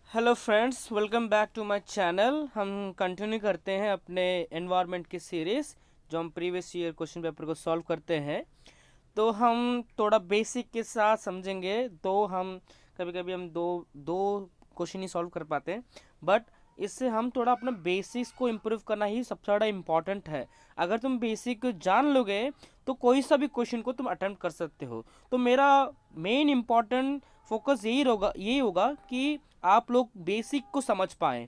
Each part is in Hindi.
Hello friends, welcome back to my channel. हम कंटिन्यू करते हैं अपने एनवायरनमेंट की सीरीज़, जो हम प्रीवियस ईयर क्वेश्चन पेपर को सॉल्व करते हैं। तो हम थोड़ा बेसिक के साथ समझेंगे। तो हम कभी कभी हम दो दो क्वेश्चन ही सॉल्व कर पाते हैं, बट इससे हम थोड़ा अपना बेसिक्स को इम्प्रूव करना ही सबसे ज़्यादा इम्पॉर्टेंट है। अगर तुम बेसिक जान लोगे तो कोई सा भी क्वेश्चन को तुम अटेम्प्ट कर सकते हो। तो मेरा मेन इम्पॉर्टेंट फोकस यही होगा कि आप लोग बेसिक को समझ पाएँ।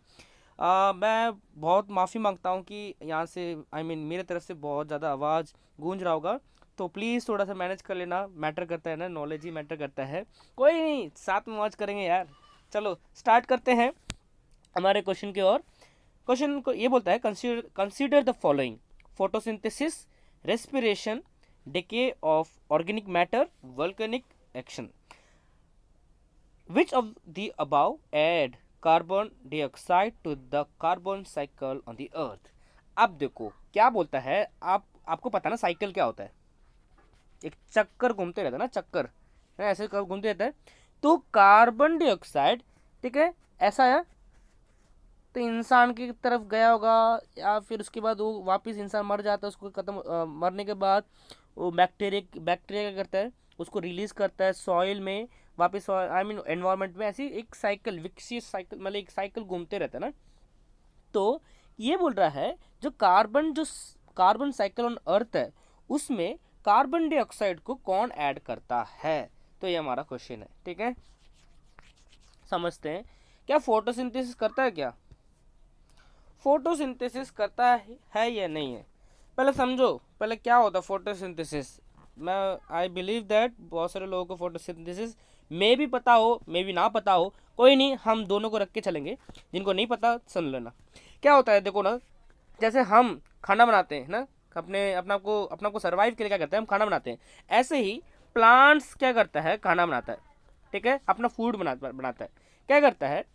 मैं बहुत माफ़ी मांगता हूँ कि यहाँ से मेरे तरफ से बहुत ज़्यादा आवाज़ गूंज रहा होगा, तो प्लीज़ थोड़ा सा मैनेज कर लेना। मैटर करता है ना, नॉलेज ही मैटर करता है। कोई नहीं, साथ में मौज करेंगे यार। चलो स्टार्ट करते हैं हमारे क्वेश्चन की ओर। क्वेश्चन को ये बोलता है, consider the following: photosynthesis, respiration, decay of organic matter, volcanic action. Which of the above add carbon dioxide to the carbon cycle on the earth? अब देखो क्या बोलता है। आपको पता ना साइकिल क्या होता है? एक चक्कर घूमते रहता है ना, चक्कर है, ऐसे घूमते रहता है। तो कार्बन डाइऑक्साइड, ठीक है, ऐसा है तो इंसान की तरफ गया होगा, या फिर उसके बाद वो वापस इंसान मर जाता है। उसको मरने के बाद वो बैक्टीरिया क्या करता है, उसको रिलीज करता है सॉइल में, वापस एनवायरनमेंट में। ऐसी एक साइकिल, विकसित साइकिल, मतलब एक साइकिल घूमते रहता है ना। तो ये बोल रहा है जो कार्बन साइकिल ऑन अर्थ है, उसमें कार्बन डाइऑक्साइड को कौन ऐड करता है? तो ये हमारा क्वेश्चन है, ठीक है। समझते हैं, क्या फोटोसिंथेसिस करता है? क्या फोटोसिंथेसिस करता है या नहीं है? पहले समझो, पहले क्या होता है फोटोसिंथेसिस। मैं आई बिलीव दैट बहुत सारे लोगों को फोटोसिंथेसिस मे भी पता हो, मे भी ना पता हो। कोई नहीं, हम दोनों को रख के चलेंगे। जिनको नहीं पता सुन लेना। क्या होता है देखो ना, जैसे हम खाना बनाते हैं ना, अपना को सर्वाइव के लिए क्या करते हैं, हम खाना बनाते हैं। ऐसे ही प्लांट्स क्या करता है, खाना बनाता है, ठीक है, अपना फूड बनाता है। क्या करता है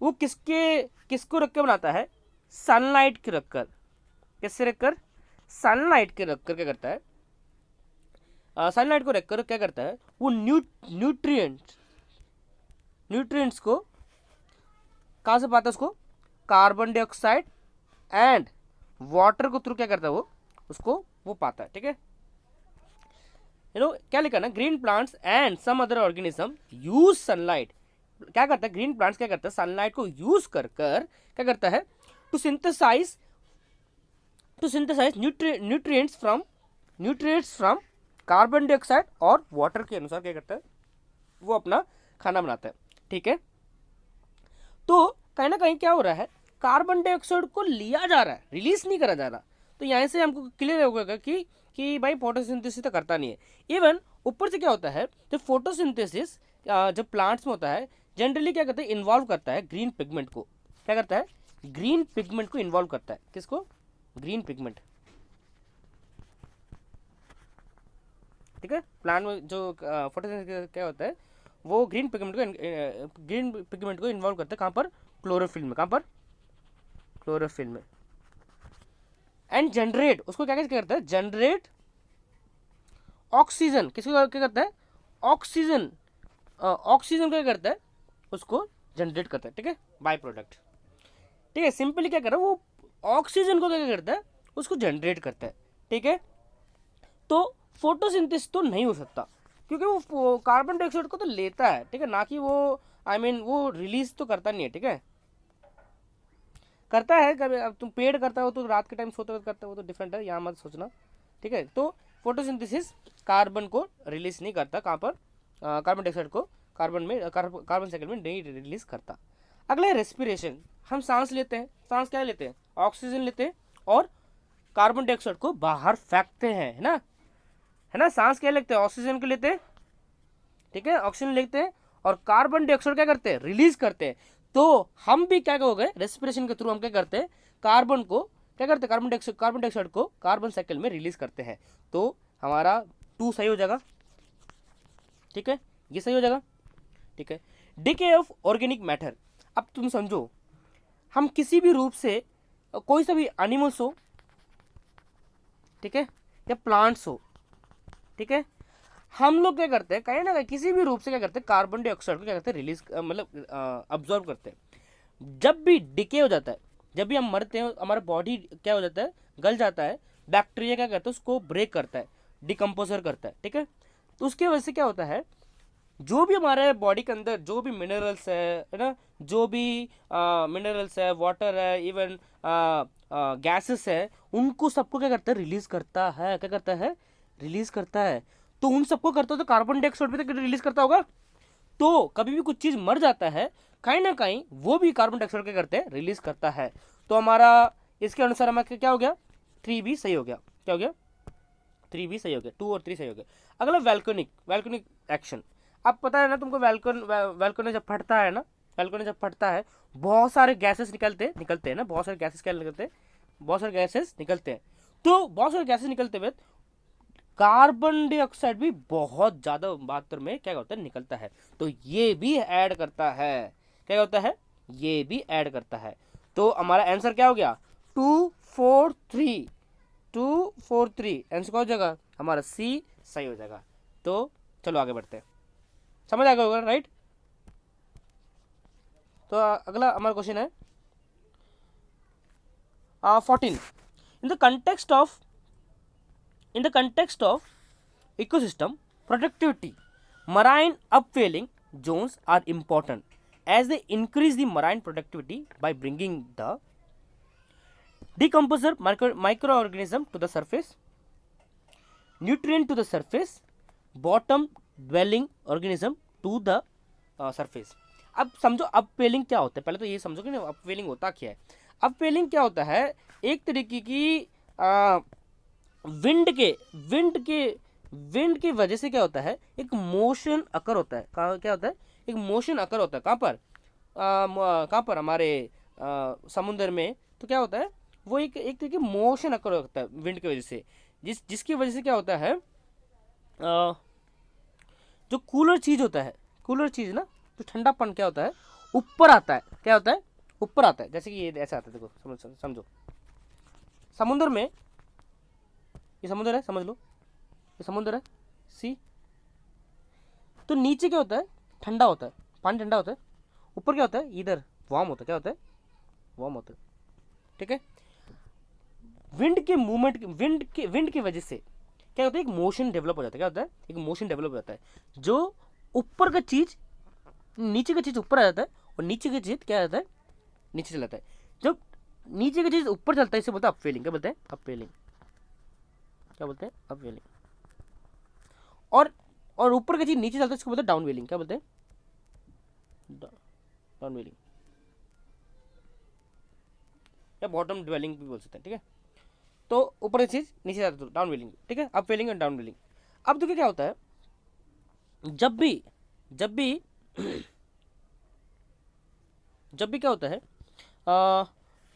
वो, किसको रख के बनाता है? सनलाइट के रखकर। किससे रखकर? सनलाइट के रखकर क्या करता है, सनलाइट को रखकर क्या करता है वो, न्यूट्रिएंट्स न्यूट्रिएंट्स को कहाँ से पाता है? उसको कार्बन डाइऑक्साइड एंड वाटर को थ्रू क्या करता है वो, उसको वो पाता है, ठीक है। क्या लिखा ना, green plants and some other organism use sunlight. क्या करता है ग्रीन प्लांट्स, क्या करता है सनलाइट को यूज कर क्या करता है, to synthesise nutrients from carbon dioxide और वाटर के अनुसार क्या करता है वो अपना खाना बनाता है, ठीक है। तो कहीं ना कहीं क्या हो रहा है, कार्बन डाइऑक्साइड को लिया जा रहा है, रिलीज नहीं करा जा रहा। तो यहाँ से हमको क्लियर होगा कि भाई फोटोसिंथेसिस तो करता नहीं है। इवन ऊपर से क्या होता है, जब फोटोसिंथेसिस जब प्लांट्स में होता है, जनरली क्या करता है, इन्वॉल्व करता है ग्रीन पिगमेंट को। क्या करता है? ग्रीन पिगमेंट को इन्वॉल्व करता है। किसको? ग्रीन पिगमेंट, ठीक है। प्लांट में जो फोटोसिंथेसिस क्या होता है, वो ग्रीन पिगमेंट को इन्वॉल्व करता है। कहाँ पर? क्लोरोफिल में। कहाँ पर? क्लोरोफिल में। एंड जनरेट, उसको क्या क्या करता है, जनरेट ऑक्सीजन। किसको क्या करता है? ऑक्सीजन। ऑक्सीजन क्या करता है, उसको जनरेट करता है, ठीक है, बाय प्रोडक्ट। ठीक है, सिंपली क्या कर रहा है वो, ऑक्सीजन को क्या करता है, उसको जनरेट करता है, ठीक है। तो फोटोसिंथेसिस तो नहीं हो सकता, क्योंकि वो कार्बन डाइऑक्साइड को तो लेता है, ठीक है, ना कि वो वो रिलीज तो करता नहीं है, ठीक है। करता है कभी, अब तुम पेड़ करता हो तो रात के टाइम सोते वक्त करता हो, तो डिफरेंट है, यहाँ मत सोचना, ठीक है। तो फोटोसिंथेसिस कार्बन को रिलीज नहीं करता। कहाँ पर? कार्बन डाइऑक्साइड को कार्बन साइकिल में नहीं रिलीज करता। अगला है रेस्पिरेशन। हम सांस लेते हैं, सांस क्या लेते हैं, ऑक्सीजन लेते हैं और कार्बन डाइऑक्साइड को बाहर फेंकते हैं, है ना। सांस क्या लेते हैं, ऑक्सीजन को लेते हैं, ठीक है, ऑक्सीजन लेते हैं और कार्बन डाइऑक्साइड क्या करते हैं, रिलीज करते हैं। तो हम भी क्या हो गए, रेस्पिरेशन के थ्रू हम क्या करते हैं, कार्बन को क्या करते हैं, कार्बन डाइऑक्साइड को कार्बन साइकिल में रिलीज करते हैं। तो हमारा 2 सही हो जाएगा, ठीक है, ये सही हो जाएगा, ठीक है। Decay of organic matter. अब तुम समझो, हम किसी भी रूप से कोई सा भी एनिमल्स हो, ठीक है, या प्लांट्स हो, ठीक है, हम लोग क्या करते हैं, कहीं ना कहीं किसी भी रूप से क्या करते हैं, कार्बन डाइऑक्साइड को क्या करते हैं, रिलीज मतलब अब्जॉर्व करते हैं। जब भी डिके हो जाता है, जब भी हम मरते हैं, हमारा बॉडी क्या हो जाता है, गल जाता है, बैक्टीरिया क्या करता है, उसको ब्रेक करता है, डिकम्पोजर करता है, ठीक है। तो उसकी वजह से क्या होता है, जो भी हमारे बॉडी के अंदर जो भी मिनरल्स है ना, जो भी मिनरल्स है, वाटर है, इवन गैसेस है, उनको सबको क्या करता है, रिलीज करता है। क्या करता है, रिलीज करता है। तो उन सबको करता है, तो कार्बन डाइऑक्साइड भी तो रिलीज करता होगा। तो कभी भी कुछ चीज मर जाता है, कहीं ना कहीं वो भी कार्बन डाइऑक्साइड क्या करते हैं, रिलीज करता है। तो हमारा इसके अनुसार हमारा क्या हो गया, 3B सही हो गया। क्या हो गया, 3B सही हो गया, 2 और 3 सही हो गया। अगला वैल्कोनिक एक्शन। अब पता है ना तुमको, वैल्कोनिक जब फटता है ना, वैल्कोनिक जब फटता है, बहुत सारे गैसेस निकलते हैं ना, बहुत सारे गैसेस क्या निकलते हैं, बहुत सारे गैसेस निकलते हैं। तो बहुत सारे गैसेस निकलते हुए कार्बन डाइऑक्साइड भी बहुत ज्यादा मात्रा में क्या होता है, निकलता है। तो ये भी ऐड करता है। क्या होता है, ये भी ऐड करता है। तो हमारा आंसर क्या हो गया, 243। 243 आंसर क्या हो जाएगा, हमारा सी सही हो जाएगा। तो चलो आगे बढ़ते हैं, समझ आ गया होगा, राइट। तो अगला हमारा क्वेश्चन है 14। In the context of ecosystem productivity, marine upwelling zones are important as they increase the marine productivity by bringing the decomposer microorganism to the surface, nutrient to the surface, bottom dwelling organism to the surface। अब समझो अपवेलिंग क्या होता है, पहले तो ये समझो कि ना अपवेलिंग होता क्या है। अपवेलिंग क्या होता है, एक तरीके की विंड के वजह से क्या होता है, एक मोशन अकर होता है। क्या होता है, एक मोशन अकर होता है। कहाँ पर हमारे समुद्र में। तो क्या होता है, वो एक तरीके मोशन अकर होता है विंड की वजह से, जिसकी वजह से क्या होता है, जो कूलर चीज होता है, कूलर चीज ना, जो ठंडापन क्या होता है, ऊपर आता है। क्या होता है, ऊपर आता है। जैसे कि ये ऐसा आता है, देखो समझो समुद्र में, ये समुद्र है, समझ लो ये समुद्र है, सी। तो नीचे क्या होता है, ठंडा होता है, पानी ठंडा होता है। ऊपर क्या होता है, इधर वार्म होता है। क्या होता है, वार्म होता है, ठीक है। विंड के मूवमेंट, विंड की वजह से क्या होता है, एक मोशन डेवलप हो जाता है। क्या होता है, एक मोशन डेवलप हो जाता है, जो ऊपर का चीज, नीचे का चीज ऊपर आ जाता है, और नीचे का चीज क्या आ जाता है, नीचे चला जाता है। जब नीचे का चीज ऊपर चलता है, इसे बोलते हैं अपवेलिंग। क्या बोलते हैं, अपवेलिंग। क्या बोलते हैं, अपवेलिंग। और ऊपर का चीज नीचे चलता है, इसको बोलते हैं डाउनवेलिंग। क्या बोलते हैं, डाउनवेलिंग या बॉटम ड्वेलिंग भी बोल सकते हैं, ठीक है। तो ऊपर की चीज नीचे जाती है, डाउनवेलिंग, ठीक है। अपवेलिंग और डाउनवेलिंग। अब देखिए क्या होता है, जब भी क्या होता है,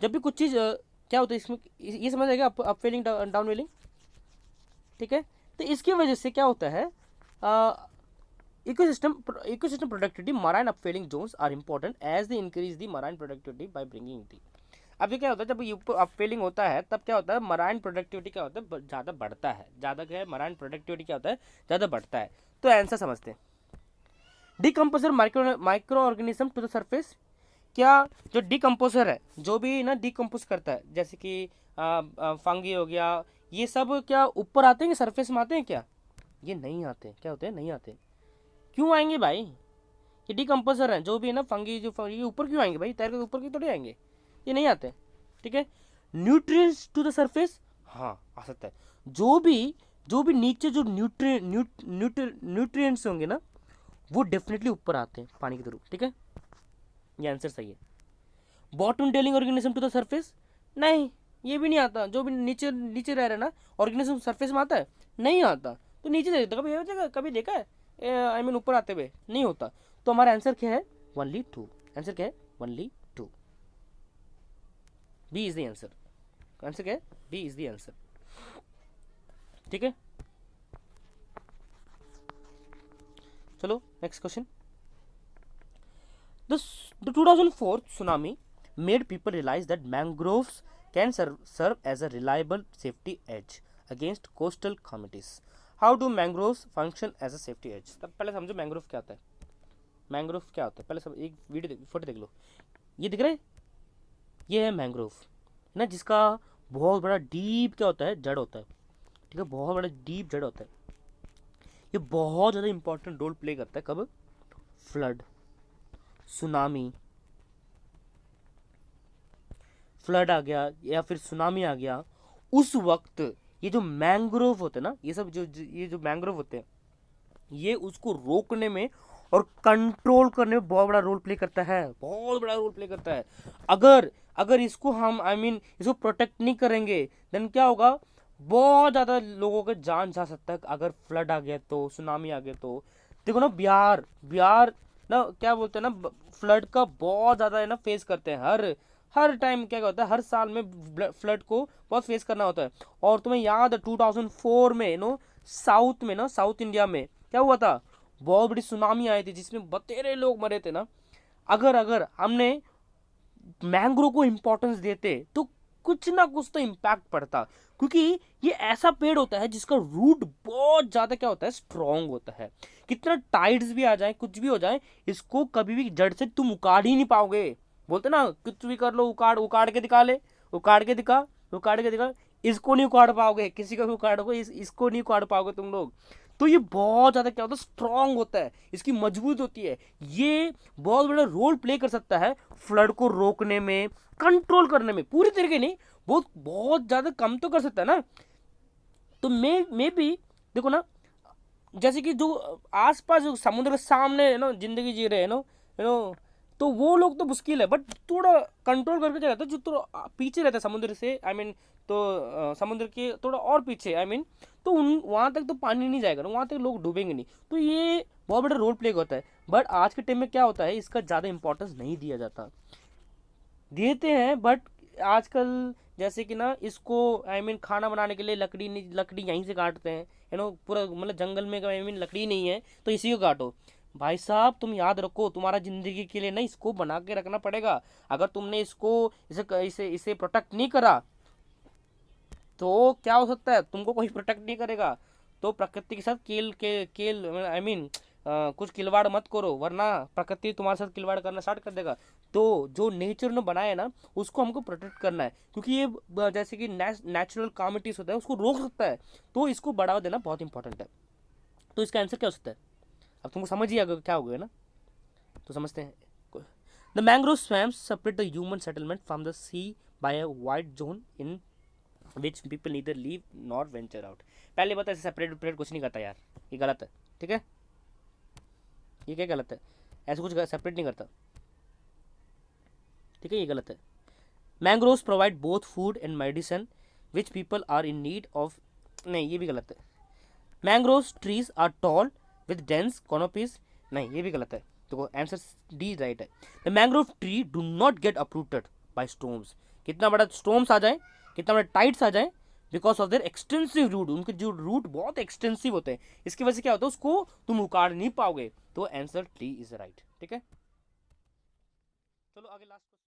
जब भी कुछ चीज क्या होता है इसमें, ये समझ आएगा, अपवेलिंग डाउनवेलिंग, ठीक है। तो इसकी वजह से क्या होता है, ecosystem productivity, marine upwelling zones are important as they increase the marine productivity by bringing the. अब ये क्या होता है, जब अपवेलिंग होता है तब क्या होता है, मराइन प्रोडक्टिविटी क्या होता है, ज़्यादा बढ़ता है। ज़्यादा क्या है, मराइन प्रोडक्टिविटी क्या होता है, ज़्यादा बढ़ता है। तो आंसर समझते हैं, decomposer microorganism to the surface. क्या जो डिकम्पोजर है, जो भी ना डिकम्पोज करता है, जैसे कि फंगी हो गया, ये सब क्या ऊपर आते हैं, सरफेस में आते हैं क्या, ये नहीं आते। क्या होते हैं, नहीं आते। क्यों आएंगे भाई, ये डिकम्पोजर है, जो भी है ना फंगी, जो ये ऊपर क्यों आएंगे भाई, तैर के ऊपर क्यों थोड़े आएंगे, ये नहीं आते, ठीक है। न्यूट्रिएंट्स टू द सरफेस, हाँ आ सकता है। जो भी नीचे जो न्यूट्रिएंट्स होंगे ना, वो डेफिनेटली ऊपर आते हैं पानी के थ्रू, ठीक है। ये आंसर सही है। Bottom dwelling organism to the surface, नहीं ये भी नहीं आता। जो भी नीचे रह रहा है ना ऑर्गेनिज्म, सरफेस में आता है, नहीं आता। तो नीचे देखता, कभी देखा है, आई मीन ऊपर आते हुए, नहीं होता। तो हमारा आंसर क्या है, ओनली 2। आंसर क्या है, only 2। B is the answer. Answer क्या है, बी इज द आंसर, ठीक है। चलो next question. The 2004 tsunami made people realize that mangroves can serve as a reliable safety edge against coastal calamities. How do mangroves function as a safety edge. तब पहले समझो मैंग्रोव क्या होता है। मैंग्रोव क्या होता है पहले सब एक वीडियो फोटो देख लो। ये दिख रहा है, ये है मैंग्रोव ना, जिसका बहुत बड़ा डीप क्या होता है, जड़ होता है। ठीक है, बहुत बड़ा डीप जड़ होता है। ये बहुत ज़्यादा इंपॉर्टेंट रोल प्ले करता है कब, फ्लड, सुनामी, फ्लड आ गया या फिर सुनामी आ गया, उस वक्त ये जो मैंग्रोव होते हैं ना, ये सब ये जो मैंग्रोव होते हैं, ये उसको रोकने में और कंट्रोल करने में बहुत बड़ा रोल प्ले करता है, बहुत बड़ा रोल प्ले करता है। अगर अगर इसको हम इसको प्रोटेक्ट नहीं करेंगे देन क्या होगा, बहुत ज़्यादा लोगों के जान जा सकता है। अगर फ्लड आ गया तो, सुनामी आ गया तो, देखो ना बिहार बिहार ना, क्या बोलते हैं ना, फ्लड का बहुत ज़्यादा है ना फेस करते हैं। हर हर टाइम क्या होता है, हर साल में फ्लड को बहुत फेस करना होता है। और तुम्हें याद है 2004 में साउथ में साउथ इंडिया में क्या हुआ था, बहुत बड़ी सुनामी आई थी जिसमें बतेरे लोग मरे थे ना। अगर अगर हमने मैंग्रोव को इंपॉर्टेंस देते तो कुछ ना कुछ तो इम्पैक्ट पड़ता, क्योंकि ये ऐसा पेड़ होता है जिसका रूट बहुत ज्यादा क्या होता है, स्ट्रॉन्ग होता है। कितना टाइड्स भी आ जाए, कुछ भी हो जाए, इसको कभी भी जड़ से तुम उखाड़ ही नहीं पाओगे। बोलते ना, कुछ भी कर लो, उखाड़ उखाड़ के दिखा ले, उखाड़ के दिखा, उखाड़ के दिखा, इसको नहीं उखाड़ पाओगे, किसी को भी उखाड़ोगे, इसको नहीं उखाड़ पाओगे तुम लोग। तो ये बहुत ज़्यादा क्या होता है, स्ट्रांग होता है, इसकी मजबूत होती है। ये बहुत बड़ा रोल प्ले कर सकता है फ्लड को रोकने में, कंट्रोल करने में, पूरी तरीके नहीं, बहुत बहुत ज़्यादा कम तो कर सकता है ना। तो मे भी देखो ना, जैसे कि जो आसपास जो समुद्र के सामने है ना जिंदगी जी रहे हैं तो वो लोग तो मुश्किल है, बट थोड़ा कंट्रोल करके क्या रहता है, जो थोड़ा पीछे रहता है समुद्र से, तो समुद्र के थोड़ा और पीछे, तो उन वहाँ तक तो पानी नहीं जाएगा ना, वहाँ तक लोग डूबेंगे नहीं। तो ये बहुत बड़ा रोल प्ले होता है। बट आज के टाइम में क्या होता है, इसका ज़्यादा इंपॉर्टेंस नहीं दिया जाता, देते हैं बट आजकल जैसे कि ना, इसको खाना बनाने के लिए लकड़ी यहीं से काटते हैं, पूरा मतलब जंगल में लकड़ी नहीं है तो इसी को काटो। भाई साहब तुम याद रखो, तुम्हारा जिंदगी के लिए ना इसको बना के रखना पड़ेगा। अगर तुमने इसको इसे इसे इसे प्रोटेक्ट नहीं करा तो क्या हो सकता है, तुमको कोई प्रोटेक्ट नहीं करेगा तो प्रकृति के साथ केल कुछ खिलवाड़ मत करो, वरना प्रकृति तुम्हारे साथ खिलवाड़ करना स्टार्ट कर देगा। तो जो नेचर ने बनाया है ना, उसको हमको प्रोटेक्ट करना है, क्योंकि ये जैसे कि नेचुरल कामिटीज होता है, उसको रोक सकता है। तो इसको बढ़ावा देना बहुत इंपॉर्टेंट है। तो इसका आंसर क्या हो सकता है, अब तुमको समझ ही आ गया क्या हो गया ना। तो समझते हैं। The mangrove swamps separate the human settlement from the sea by a wide zone in which people neither live nor venture out. पहले बता, ऐसे सेपरेट कुछ नहीं करता यार, ये गलत है। ठीक है, ये क्या गलत है, ऐसे कुछ सेपरेट नहीं करता। ठीक है, ये गलत है। Mangroves provide both food and medicine which people are in need of. नहीं, ये भी गलत है। Mangroves trees are tall with dense canopies. नहीं, ये भी गलत है। तो आंसर डी राइट है। The mangrove tree do not get uprooted by storms. कितना बड़ा स्टॉर्म्स आ जाए, कितना बड़ा टाइड्स आ जाए, because of their extensive root, उनके जो रूट बहुत एक्सटेंसिव होते हैं, इसकी वजह से क्या होता है, उसको तुम उखाड़ नहीं पाओगे। तो आंसर डी इज राइट। ठीक है, चलो आगे लास्ट